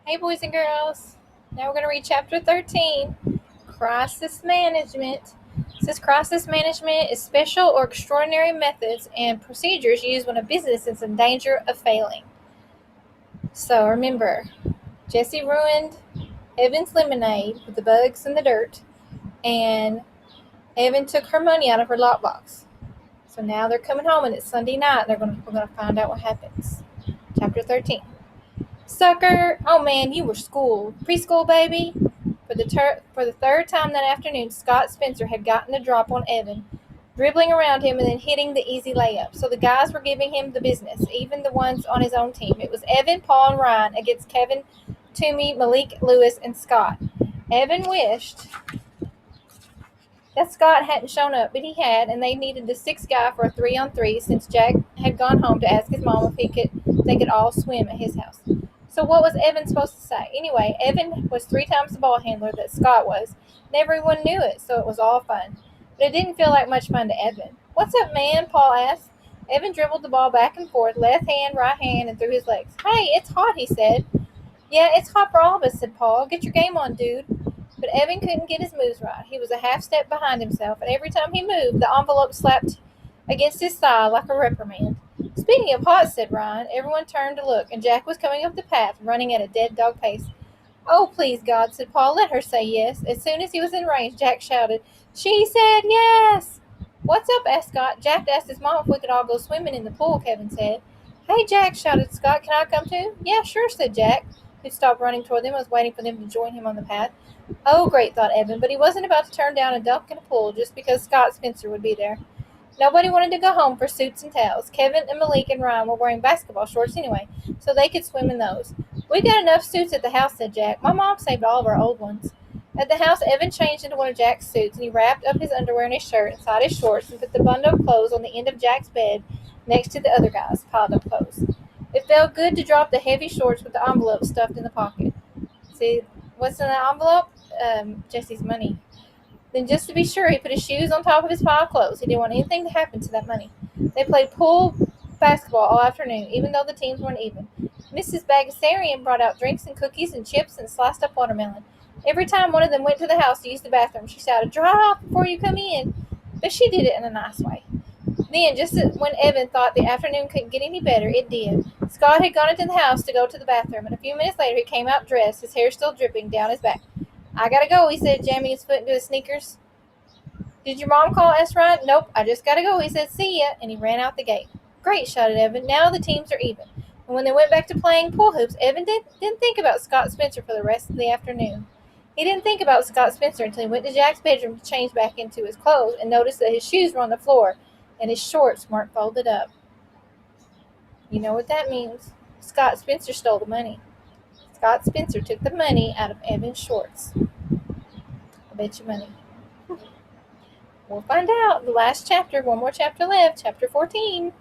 Hey, boys and girls. Now we're going to read chapter 13, Crisis Management. It says crisis management is special or extraordinary methods and procedures used when a business is in danger of failing. So remember, Jesse ruined Evan's lemonade with the bugs and the dirt, and Evan took her money out of her lockbox. So now they're coming home, and it's Sunday night. We're going to find out what happens. Chapter 13. Sucker! Oh man, you were schooled. Preschool, baby? For the third time that afternoon, Scott Spencer had gotten the drop on Evan, dribbling around him and then hitting the easy layup. So the guys were giving him the business, even the ones on his own team. It was Evan, Paul, and Ryan against Kevin, Toomey, Malik, Lewis, and Scott. Evan wished that Scott hadn't shown up, but he had, and they needed the sixth guy for a 3-on-3 since Jack had gone home to ask his mom if they could all swim at his house. So what was Evan supposed to say? Anyway, Evan was 3 times the ball handler that Scott was, and everyone knew it, so it was all fun. But it didn't feel like much fun to Evan. "What's up, man?" Paul asked. Evan dribbled the ball back and forth, left hand, right hand, and through his legs. "Hey, it's hot," he said. "Yeah, it's hot for all of us," said Paul. "Get your game on, dude." But Evan couldn't get his moves right. He was a half step behind himself, and every time he moved, the envelope slapped against his thigh like a reprimand. "Speaking of hot," said Ryan. Everyone turned to look, and Jack was coming up the path, running at a dead dog pace. "Oh, please, God," said Paul. "Let her say yes." As soon as he was in range, Jack shouted, "She said yes!" "What's up?" asked Scott. "Jack asked his mom if we could all go swimming in the pool," Kevin said. "Hey, Jack," shouted Scott. "Can I come too?" "Yeah, sure," said Jack, who stopped running toward them and was waiting for them to join him on the path. Oh, great, thought Evan, but he wasn't about to turn down a dunk in a pool just because Scott Spencer would be there. Nobody wanted to go home for suits and towels. Kevin and Malik and Ryan were wearing basketball shorts anyway, so they could swim in those. "We got enough suits at the house," said Jack. "My mom saved all of our old ones." At the house, Evan changed into one of Jack's suits, and he wrapped up his underwear in his shirt inside his shorts and put the bundle of clothes on the end of Jack's bed next to the other guys' piled up clothes. It felt good to drop the heavy shorts with the envelope stuffed in the pocket. "See what's in the envelope?" Jesse's money. Then, just to be sure, he put his shoes on top of his pile of clothes. He didn't want anything to happen to that money. They played pool basketball all afternoon, even though the teams weren't even. Mrs. Bagasarian brought out drinks and cookies and chips and sliced up watermelon. Every time one of them went to the house to use the bathroom, she shouted, "Dry off before you come in." But she did it in a nice way. Then, just when Evan thought the afternoon couldn't get any better, it did. Scott had gone into the house to go to the bathroom, and a few minutes later he came out dressed, his hair still dripping down his back. "I gotta go," he said, jamming his foot into his sneakers. "Did your mom call?" asked Ryan. "Nope, I just gotta go," he said. "See ya," and he ran out the gate. "Great," shouted Evan. "Now the teams are even." And when they went back to playing pool hoops, Evan didn't think about Scott Spencer for the rest of the afternoon. He didn't think about Scott Spencer until he went to Jack's bedroom to change back into his clothes and noticed that his shoes were on the floor and his shorts weren't folded up. You know what that means. Scott Spencer stole the money. Scott Spencer took the money out of Evan's shorts. I bet you money. We'll find out. The last chapter, one more chapter left, chapter 14.